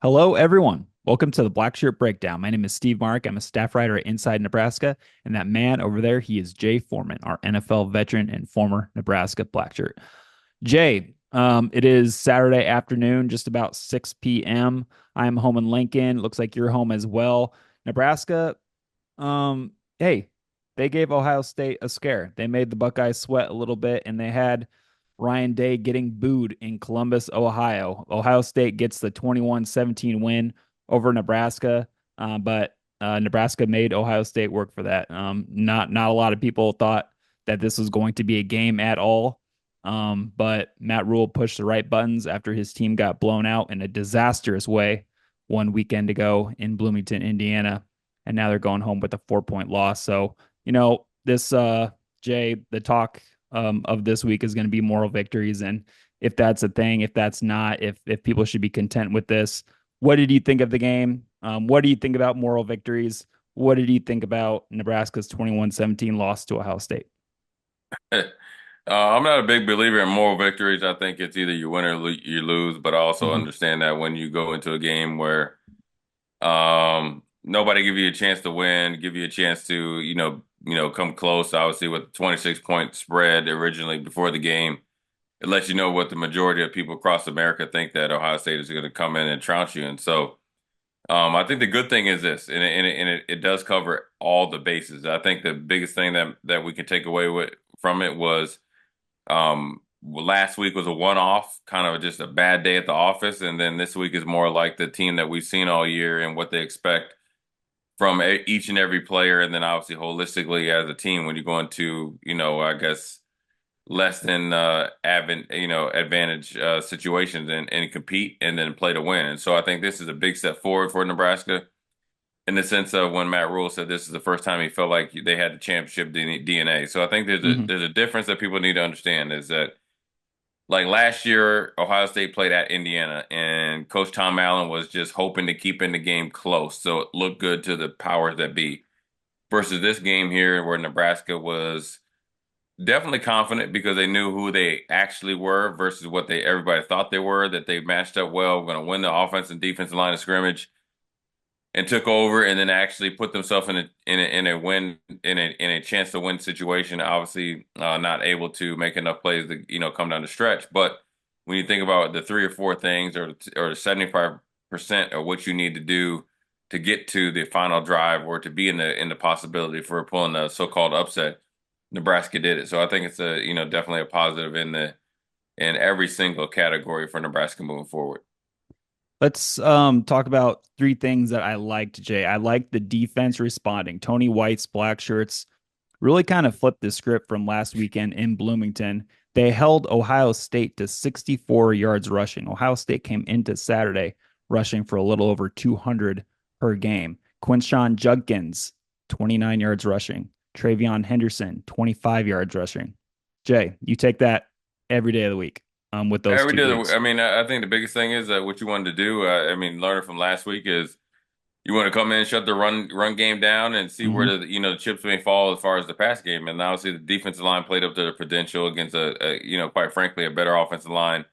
Hello, everyone. Welcome to the Blackshirt Breakdown. My name is Steve Marik. I'm a staff writer at Inside Nebraska. And that man over there, he is Jay Foreman, our NFL veteran and former Nebraska Blackshirt. Jay, it is Saturday afternoon, just about 6 p.m. I'm home in Lincoln. Looks like you're home as well. Nebraska, hey, they gave Ohio State a scare. They made the Buckeyes sweat a little bit, and they had Ryan Day getting booed in Columbus, Ohio. Ohio State gets the 21-17 win over Nebraska, but Nebraska made Ohio State work for that. Not a lot of people thought that this was going to be a game at all. But Matt Rule pushed the right buttons after his team got blown out in a disastrous way one weekend ago in Bloomington, Indiana, and now they're going home with a 4-point loss. So, this Jay, the talk of this week is going to be moral victories, and if that's a thing, if that's not, if people should be content with this. What did you think of the game? What do you think about moral victories? What did you think about Nebraska's 21-17 loss to Ohio State? I'm not a big believer in moral victories. I think it's either you win or you lose, but I also Mhm. understand that when you go into a game where nobody give you a chance to win, give you a chance to, come close, obviously with the 26-point spread originally before the game, it lets you know what the majority of people across America think that Ohio State is going to come in and trounce you. And so I think the good thing is this, and it does cover all the bases. I think the biggest thing that we can take away from it was last week was a one-off, kind of just a bad day at the office, and then this week is more like the team that we've seen all year and what they expect from each and every player, and then obviously holistically as a team when you go into, I guess less than advantage situations and compete and then play to win. And so I think this is a big step forward for Nebraska in the sense of when Matt Rule said this is the first time he felt like they had the championship DNA. So I think there's a Mhm. there's a difference that people need to understand is that like last year, Ohio State played at Indiana, and Coach Tom Allen was just hoping to keep in the game close, so it looked good to the powers that be. Versus this game here, where Nebraska was definitely confident because they knew who they actually were versus what they everybody thought they were, that they matched up well, going to win the offense and defensive line of scrimmage and took over and then actually put themselves in a win in a chance to win situation. Obviously, not able to make enough plays to come down the stretch. But when you think about the three or four things or 75% of what you need to do to get to the final drive or to be in the possibility for pulling the so-called upset, Nebraska did it. So I think it's a definitely a positive in every single category for Nebraska moving forward. Let's talk about three things that I liked, Jay. I liked the defense responding. Tony White's black shirts really kind of flipped the script from last weekend in Bloomington. They held Ohio State to 64 yards rushing. Ohio State came into Saturday rushing for a little over 200 per game. Quinshawn Judkins, 29 yards rushing. Travion Henderson, 25 yards rushing. Jay, you take that every day of the week with those Yeah, we two did. leads. I mean, I think the biggest thing is that what you wanted to do. I mean, learning from last week is you want to come in, shut the run game down, and see Mm-hmm. where the chips may fall as far as the pass game. And obviously, the defensive line played up to the potential against quite frankly, a better offensive line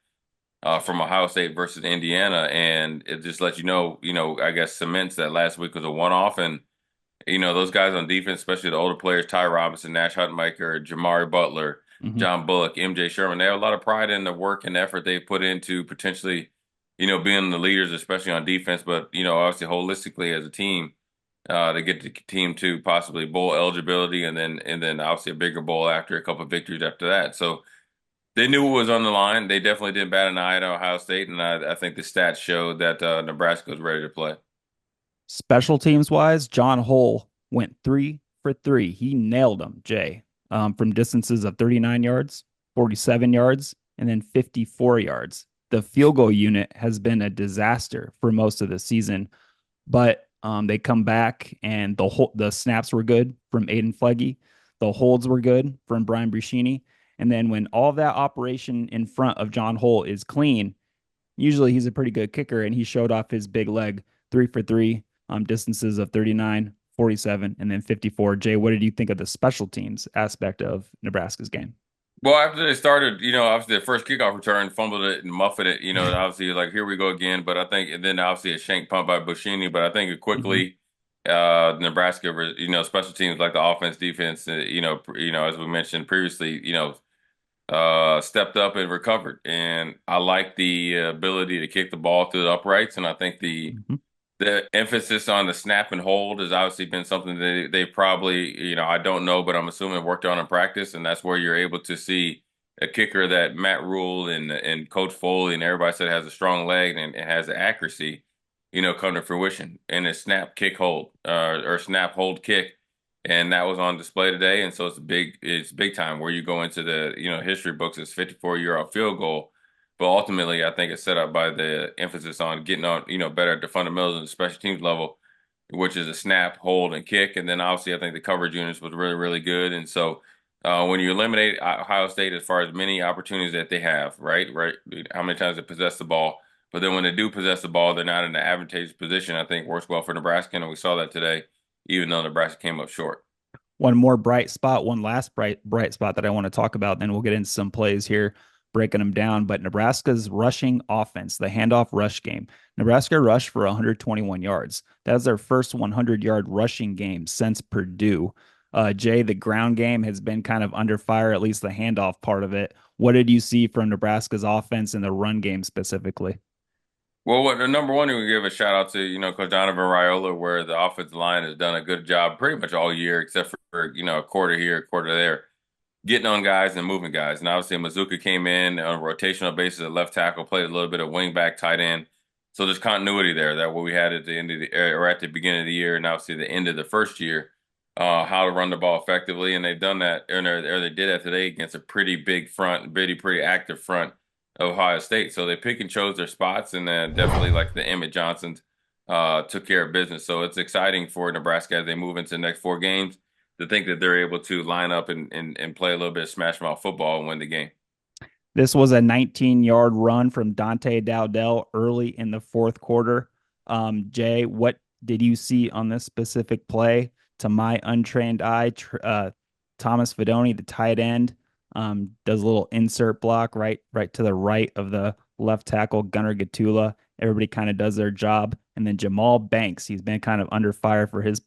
from Ohio State versus Indiana, and it just lets I guess cements that last week was a one-off, and those guys on defense, especially the older players, Ty Robinson, Nash Hutmacher, Jamari Butler, Mm-hmm. John Bullock, MJ Sherman, they have a lot of pride in the work and effort they put into potentially, being the leaders, especially on defense, but, obviously holistically as a team, to get the team to possibly bowl eligibility and then obviously a bigger bowl after a couple of victories after that. So they knew what was on the line. They definitely didn't bat an eye at Ohio State, and I think the stats showed that Nebraska was ready to play. Special teams wise, John Hull went 3 for 3. He nailed them, Jay, from distances of 39 yards, 47 yards, and then 54 yards. The field goal unit has been a disaster for most of the season, but they come back and the snaps were good from Aiden Flegge. The holds were good from Brian Brishini. And then when all of that operation in front of John Hull is clean, usually he's a pretty good kicker, and he showed off his big leg 3 for 3, distances of 39, 47, and then 54. Jay, what did you think of the special teams aspect of Nebraska's game? Well, after they started, obviously the first kickoff return, fumbled it and muffed it, obviously like here we go again. But I think, and then obviously a shank punt by Bushini. But I think it Mhm. quickly, Nebraska, special teams like the offense, defense, as we mentioned previously, stepped up and recovered. And I like the ability to kick the ball through the uprights. And I think Mhm. the emphasis on the snap and hold has obviously been something that they probably, I don't know, but I'm assuming worked on in practice, and that's where you're able to see a kicker that Matt Rule and Coach Foley and everybody said has a strong leg and has the accuracy, come to fruition in a snap kick hold or snap hold kick, and that was on display today, and so it's big time where you go into the history books as 54-year-old field goal. But ultimately, I think it's set up by the emphasis on getting on, better at the fundamentals and the special teams level, which is a snap, hold, and kick. And then obviously, I think the coverage units was really, really good. And so when you eliminate Ohio State as far as many opportunities that they have, right, how many times they possess the ball, but then when they do possess the ball, they're not in an advantageous position. I think works well for Nebraska, and we saw that today, even though Nebraska came up short. One more bright spot, one last bright spot that I want to talk about. Then we'll get into some plays here, breaking them down. But Nebraska's rushing offense, the handoff rush game. Nebraska rushed for 121 yards. That's their first 100-yard rushing game since Purdue. Jay, the ground game has been kind of under fire, at least the handoff part of it. What did you see from Nebraska's offense in the run game specifically? Well, the number one, we give a shout out to, Coach Donovan Raiola, where the offensive line has done a good job pretty much all year, except for, a quarter here, a quarter there, getting on guys and moving guys. And obviously, Mazuka came in on a rotational basis at left tackle, played a little bit of wing back, tight end. So there's continuity there. That what we had at the end of or at the beginning of the year, and obviously the end of the first year, how to run the ball effectively, and they've done that, or they did that today against a pretty big front, pretty active front of Ohio State. So they pick and chose their spots, and then definitely like the Emmett Johnsons took care of business. So it's exciting for Nebraska as they move into the next 4 games to think that they're able to line up and play a little bit of smash mouth football and win the game. This was a 19-yard run from Dante Dowdell early in the fourth quarter. Jay, what did you see on this specific play? To my untrained eye, Thomas Fidone, the tight end, does a little insert block right to the right of the left tackle, Gunnar Gatula. Everybody kind of does their job. And then Jamal Banks, he's been kind of under fire for his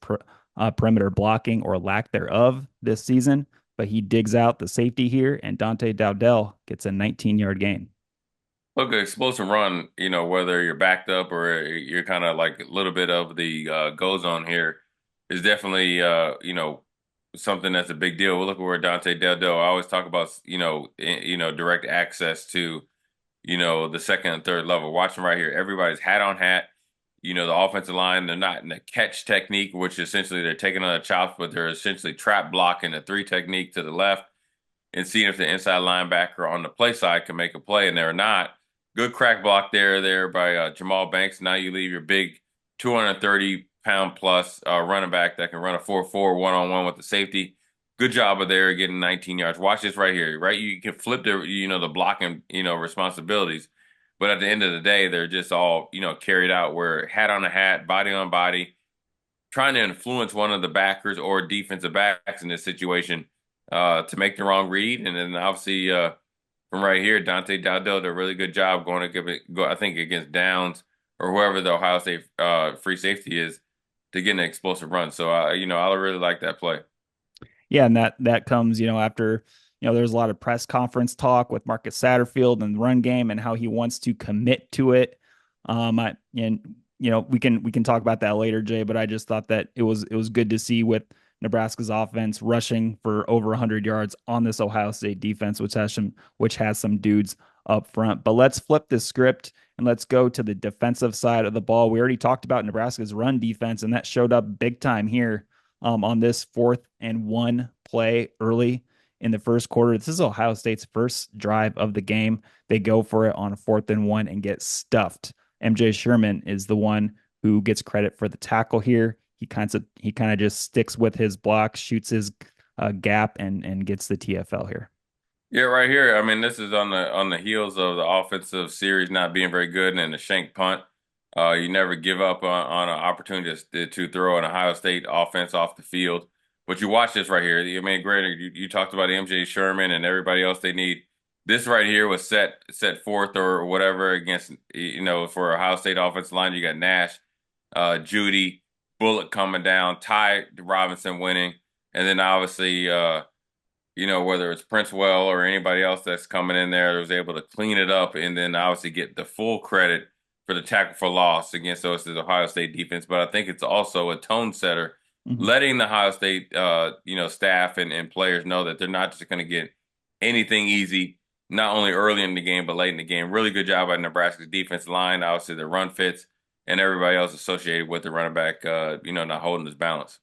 perimeter blocking or lack thereof this season, but he digs out the safety here, and Dante Dowdell gets a 19-yard gain. Look, an explosive run, whether you're backed up or you're kind of like a little bit of the go zone here is definitely, something that's a big deal. We'll look at where Dante Deldo. I always talk about, direct access to, the second and third level. Watch them right here. Everybody's hat on hat. The offensive line, they're not in the catch technique, which essentially they're taking on the chops, but they're essentially trap blocking the three technique to the left and seeing if the inside linebacker on the play side can make a play, and they're not. Good crack block there by Jamal Banks. Now you leave your big 230-pound plus running back that can run a 4-4 one-on-one with the safety. Good job of there getting 19 yards. Watch this right here, right? You can flip the blocking, responsibilities. But at the end of the day, they're just all, carried out where hat on a hat, body on body, trying to influence one of the backers or defensive backs in this situation to make the wrong read. And then obviously from right here, Dante Dowdell did a really good job going to go, I think, against Downs or whoever the Ohio State free safety is to get an explosive run. So, I really like that play. Yeah, and that comes, after, there's a lot of press conference talk with Marcus Satterfield and the run game and how he wants to commit to it. And we can talk about that later, Jay, but I just thought that it was good to see with Nebraska's offense rushing for over 100 yards on this Ohio State defense, which has some dudes up front. But let's flip the script and let's go to the defensive side of the ball. We already talked about Nebraska's run defense, and that showed up big time here on this 4th-and-1 play early in the first quarter. This is Ohio State's first drive of the game. They go for it on a 4th-and-1 and get stuffed. MJ Sherman is the one who gets credit for the tackle here. He kind of just sticks with his block, shoots his gap, and gets the TFL here. Yeah, right here. I mean, this is on the heels of the offensive series not being very good and then the shank punt. You never give up on an opportunity to throw an Ohio State offense off the field. But you watch this right here. I mean, granted, you talked about MJ Sherman and everybody else they need. This right here was set forth or whatever against, for Ohio State offensive line. You got Nash, Judy, Bullock coming down, Ty Robinson winning, and then obviously, whether it's Princewell or anybody else that's coming in there that was able to clean it up and then obviously get the full credit for the tackle for loss against us as Ohio State defense. But I think it's also a tone setter, Mhm. letting the Ohio State, staff and players know that they're not just going to get anything easy, not only early in the game, but late in the game. Really good job by Nebraska's defense line. Obviously, the run fits and everybody else associated with the running back, not holding his balance.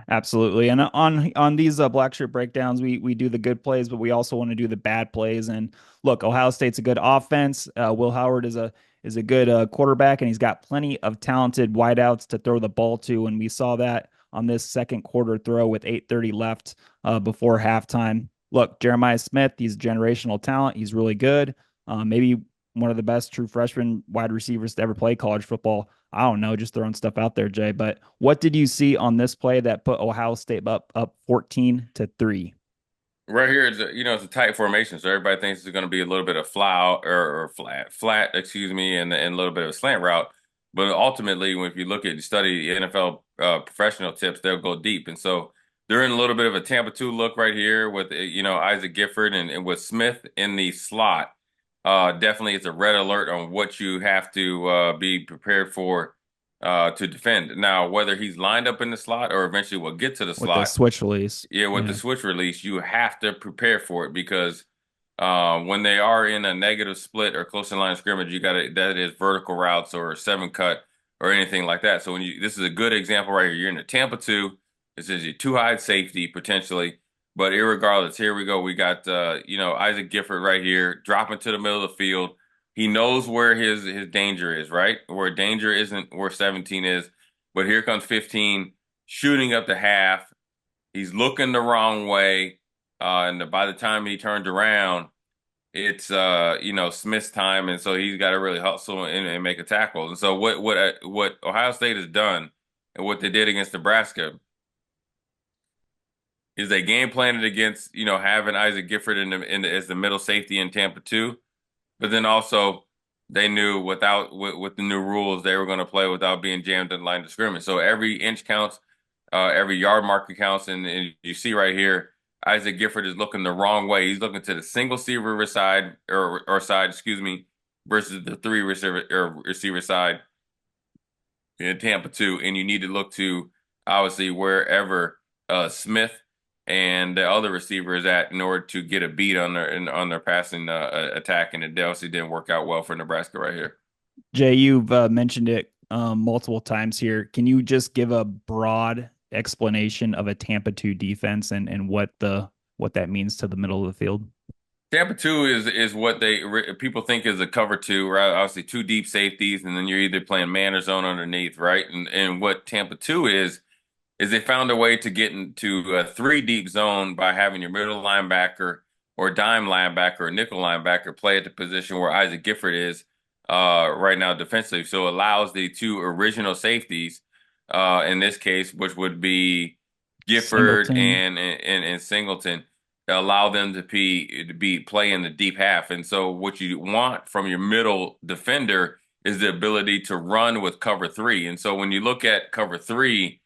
Absolutely. And on these Blackshirt breakdowns, we do the good plays, but we also want to do the bad plays. And look, Ohio State's a good offense. Will Howard is a good quarterback, and he's got plenty of talented wideouts to throw the ball to. And we saw that on this second quarter throw with 8:30 left before halftime. Look, Jeremiah Smith, he's a generational talent. He's really good. Maybe one of the best true freshman wide receivers to ever play college football. I don't know, just throwing stuff out there, Jay. But what did you see on this play that put Ohio State up 14-3? Right here, it's a tight formation, so everybody thinks it's going to be a little bit of fly or flat, excuse me, and a little bit of a slant route. But ultimately, if you look at study NFL professional tips, they'll go deep, and so they're in a little bit of a Tampa 2 look right here with Isaac Gifford and with Smith in the slot. Definitely, it's a red alert on what you have to be prepared for to defend. Now, whether he's lined up in the slot or eventually will get to the With the slot. switch release. Yeah, with the Yeah. switch release, you have to prepare for it because when they are in a negative split or close in line scrimmage, that is vertical routes or seven cut or anything like that. So this is a good example right here. You're in the Tampa 2. This is your two high safety potentially, but irregardless, here we go. We got Isaac Gifford right here dropping to the middle of the field. He knows where his danger is, right? Where danger isn't where 17 is, but here comes 15 shooting up the half. He's looking the wrong way, and by the time he turns around, it's Smith's time, and so he's got to really hustle and make a tackle. And so what Ohio State has done, and what they did against Nebraska, is they game planned it against having Isaac Gifford as the middle safety in Tampa 2, but then also they knew with the new rules they were going to play without being jammed in the line of scrimmage. So every inch counts, every yard marker counts, and you see right here, Isaac Gifford is looking the wrong way. He's looking to the single receiver side or side, excuse me, versus the three receiver side in Tampa 2, and you need to look to obviously wherever Smith and the other receiver is at in order to get a beat on their passing attack, and it obviously didn't work out well for Nebraska right here. Jay, you've mentioned it multiple times here. Can you just give a broad explanation of a Tampa 2 defense and what that means to the middle of the field? Tampa 2 is what people think is a cover two, right? Obviously, two deep safeties, and then you're either playing man or zone underneath, right? And what Tampa 2 is they found a way to get into a three deep zone by having your middle linebacker or dime linebacker or nickel linebacker play at the position where Isaac Gifford is right now defensively. So it allows the two original safeties, in this case, which would be Gifford Singleton. and Singleton, allow them to be play in the deep half. And so what you want from your middle defender is the ability to run with cover three. And so when you look at cover three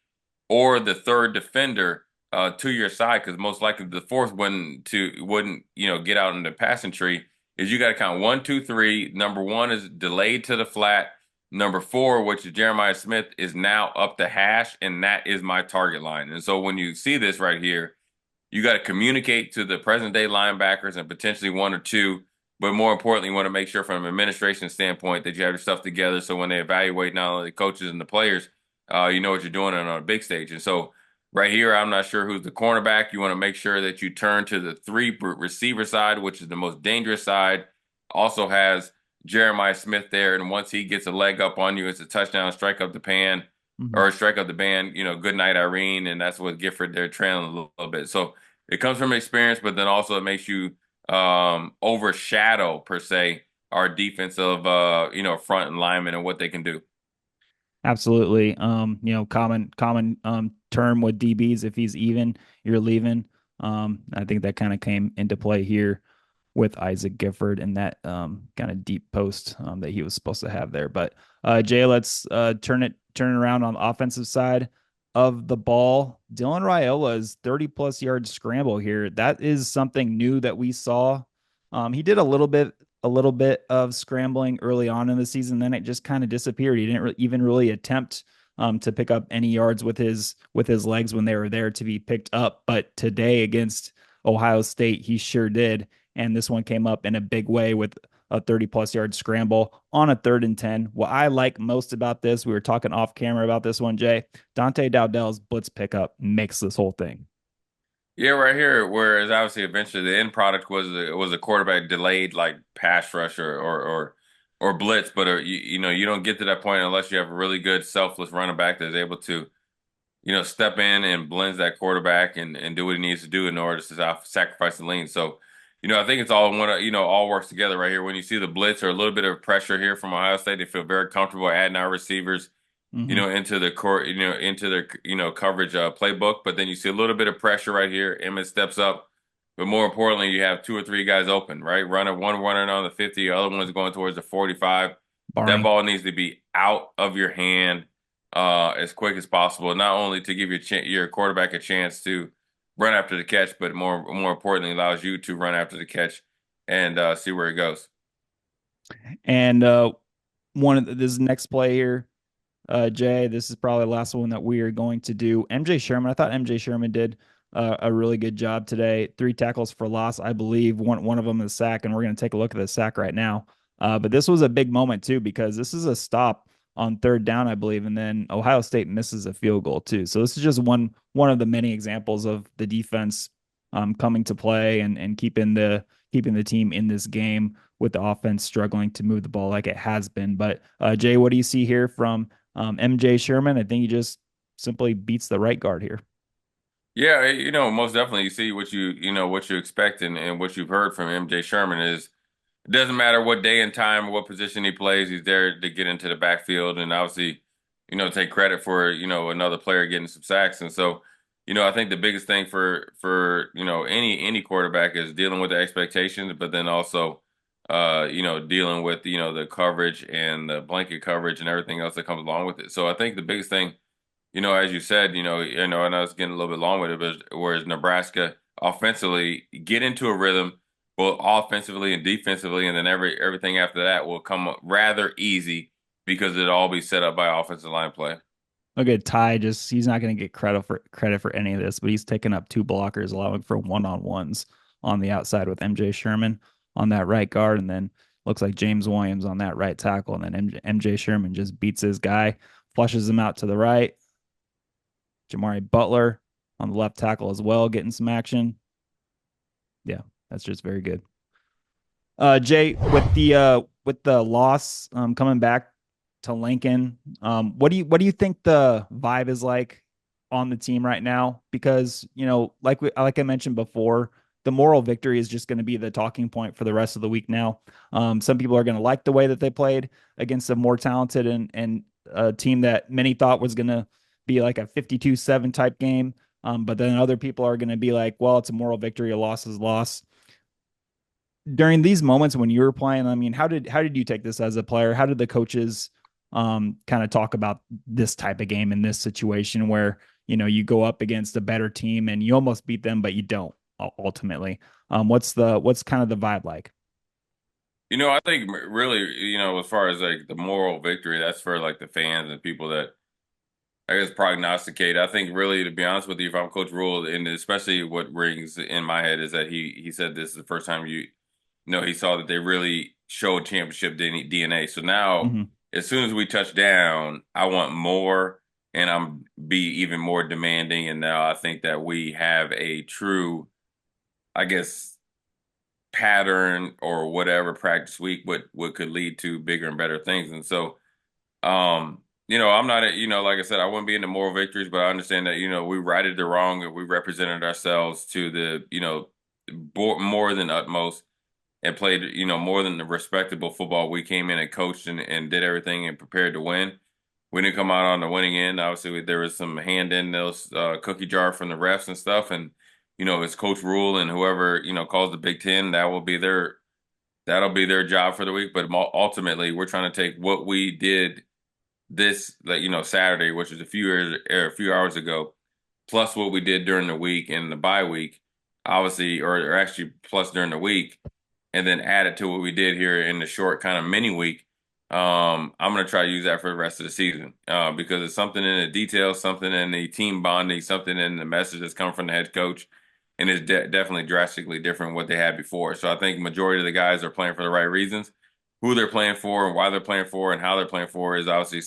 or the third defender to your side, because most likely the fourth wouldn't get out in the passing tree, is you got to count one, two, three. Number one is delayed to the flat. Number four, which is Jeremiah Smith, is now up the hash, and that is my target line. And so when you see this right here, you got to communicate to the present day linebackers and potentially one or two, but more importantly, you want to make sure from an administration standpoint that you have your stuff together. So when they evaluate not only the coaches and the players, you know what you're doing on a big stage. And so right here, I'm not sure who's the cornerback. You want to make sure that you turn to the three receiver side, which is the most dangerous side. Also has Jeremiah Smith there, and once he gets a leg up on you, it's a touchdown, strike up the pan Mhm. or strike up the band. Good night, Irene, and that's what Gifford they're trailing a little bit. So it comes from experience, but then also it makes you overshadow per se our defensive front and linemen and what they can do. Absolutely. Common term with DBs, if he's even, you're leaving. I think that kind of came into play here with Isaac Gifford and that kind of deep post that he was supposed to have there. But Jay, let's turn it around on the offensive side of the ball. Dylan Raiola's 30 plus yard scramble here. That is something new that we saw. He did a little bit of scrambling early on in the season, then it just kind of disappeared. He didn't even really attempt to pick up any yards with his legs when they were there to be picked up. But today against Ohio State, he sure did. And this one came up in a big way with a 30 plus yard scramble on a 3rd and 10. What I like most about this, we were talking off camera about this one, Jay. Dante Dowdell's blitz pickup makes this whole thing. Yeah, right here. Whereas obviously, eventually, the end product was a quarterback delayed like pass rush or blitz. But you don't get to that point unless you have a really good selfless running back that's able to step in and blends that quarterback and do what he needs to do in order to sacrifice the lean. So, I think it's all all works together right here. When you see the blitz or a little bit of pressure here from Ohio State, they feel very comfortable adding our receivers Mm-hmm. into the court, into their, coverage playbook. But then you see a little bit of pressure right here. Emmett steps up, but more importantly, you have two or three guys open, right? One running on the 50, the other one's going towards the 45. That Barney. ball needs to be out of your hand as quick as possible, not only to give your quarterback a chance to run after the catch, but more importantly, allows you to run after the catch and see where it goes. And this next play here, Jay, this is probably the last one that we are going to do. MJ Sherman, I thought MJ Sherman did a really good job today. 3 tackles for loss, I believe. One of them is a sack, and we're going to take a look at the sack right now. But this was a big moment too because this is a stop on 3rd down, I believe, and then Ohio State misses a field goal too. So this is just one of the many examples of the defense coming to play and keeping the team in this game with the offense struggling to move the ball like it has been. But Jay, what do you see here from MJ Sherman? I think he just simply beats the right guard here. Yeah, most definitely. You see what you expect and what you've heard from MJ Sherman is it doesn't matter what day and time or what position he plays, he's there to get into the backfield and obviously, take credit for, another player getting some sacks. And so, I think the biggest thing for, any quarterback is dealing with the expectations, but then also dealing with, the coverage and the blanket coverage and everything else that comes along with it. So I think the biggest thing, as you said, and I was getting a little bit long with it, but whereas Nebraska offensively get into a rhythm, both offensively and defensively, and then everything after that will come rather easy because it'll all be set up by offensive line play. Look at Ty, just he's not going to get credit for any of this, but he's taking up 2 blockers, allowing for one-on-ones on the outside with MJ Sherman on that right guard, and then looks like James Williams on that right tackle, and then MJ Sherman just beats his guy, flushes him out to the right. Jamari Butler on the left tackle as well, getting some action. Yeah, that's just very good. Jay, with the loss coming back to Lincoln, what do you think the vibe is like on the team right now? Because like I mentioned before, the moral victory is just going to be the talking point for the rest of the week now. Some people are going to like the way that they played against a more talented and a team that many thought was going to be like a 52-7 type game. But then other people are going to be like, well, it's a moral victory. A loss is a loss. During these moments when you were playing, I mean, how did you take this as a player? How did the coaches kind of talk about this type of game in this situation where you go up against a better team and you almost beat them, but you don't ultimately? What's kind of the vibe like? I think really, as far as like the moral victory, that's for like the fans and people that I guess prognosticate. I think really, to be honest with you, if I'm Coach Rule, and especially what rings in my head is that he said this is the first time he saw that they really showed championship DNA. So now, Mm-hmm. as soon as we touch down, I want more, and I'm be even more demanding. And now I think that we have a true, I guess, pattern or whatever practice week, what could lead to bigger and better things. And so. I'm not, like I said, I wouldn't be into moral victories, but I understand that, we righted the wrong and we represented ourselves to the, more than utmost and played, more than the respectable football we came in and coached and did everything and prepared to win. we didn't come out on the winning end. Obviously, there was some hand in those cookie jar from the refs and stuff, and it's Coach Rule and whoever calls the Big Ten. That'll be their job for the week. But ultimately, we're trying to take what we did this, like Saturday, which was a few hours ago, plus what we did during the week and the bye week, obviously, or actually plus during the week, and then add it to what we did here in the short kind of mini week. I'm going to try to use that for the rest of the season because it's something in the details, something in the team bonding, something in the message that's come from the head coach, and it's definitely drastically different what they had before. So I think majority of the guys are playing for the right reasons. Who they're playing for and why they're playing for and how they're playing for is obviously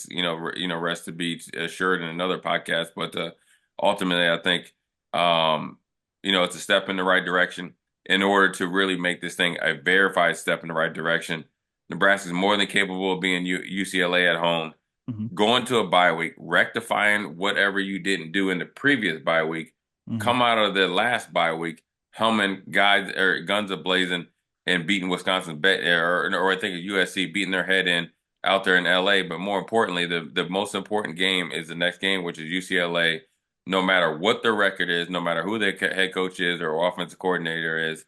rest to be assured in another podcast. But ultimately, I think it's a step in the right direction in order to really make this thing a verified step in the right direction. Nebraska is more than capable of being UCLA at home, Mm-hmm. going to a bye week, rectifying whatever you didn't do in the previous bye week, Mm-hmm. come out of the last bye week, helming guys or guns a blazing and beating Wisconsin, or I think USC beating their head in out there in LA. But more importantly, the most important game is the next game, which is UCLA. No matter what their record is, no matter who their head coach is or offensive coordinator is,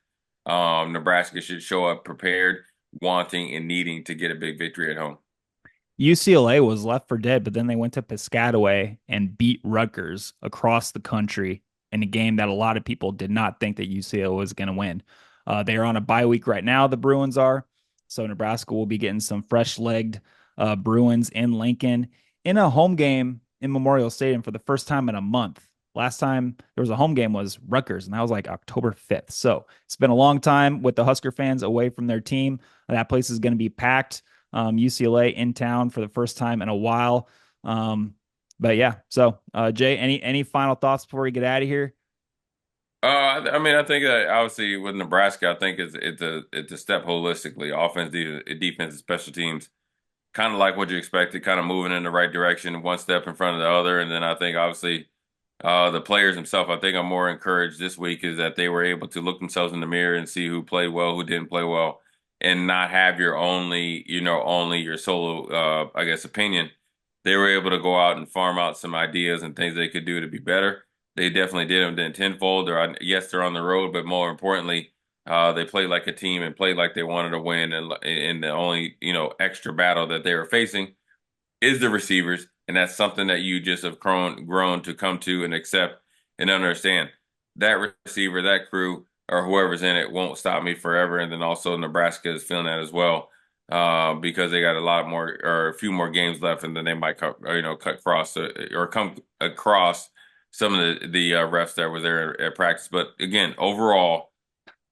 Nebraska should show up prepared, wanting, and needing to get a big victory at home. UCLA was left for dead, but then they went to Piscataway and beat Rutgers across the country in a game that a lot of people did not think that UCLA was going to win. They are on a bye week right now, the Bruins are. So Nebraska will be getting some fresh-legged Bruins in Lincoln in a home game in Memorial Stadium for the first time in a month. Last time there was a home game was Rutgers, and that was like October 5th. So it's been a long time with the Husker fans away from their team. That place is going to be packed. UCLA in town for the first time in a while. But yeah, so Jay, any final thoughts before we get out of here? I mean, I think that obviously with Nebraska, I think it's a step holistically, offense, defense, and special teams, kind of like what you expected, kind of moving in the right direction, one step in front of the other. And then I think obviously the players themselves, I think I'm more encouraged this week is that they were able to look themselves in the mirror and see who played well, who didn't play well, and not have your only your solo, I guess, opinion. They were able to go out and farm out some ideas and things they could do to be better. They definitely did them then tenfold. Yes, they're on the road, but more importantly, they played like a team and played like they wanted to win. And the only extra battle that they were facing is the receivers, and that's something that you just have grown to come to and accept and understand. That receiver, that crew, or whoever's in it won't stop me forever. And then also Nebraska is feeling that as well, because they got a lot more or a few more games left, and then they might cut across or come across some of the refs that were there at practice. But again, overall,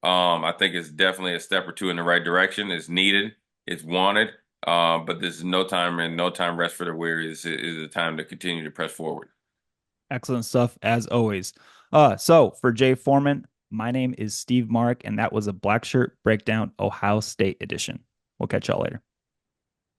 I think it's definitely a step or two in the right direction. It's needed. It's wanted. But this is no time and no time rest for the weary. This is a time to continue to press forward. Excellent stuff as always. So for Jay Foreman, my name is Steve Marik, and that was a Blackshirt Breakdown Ohio State edition. We'll catch y'all later.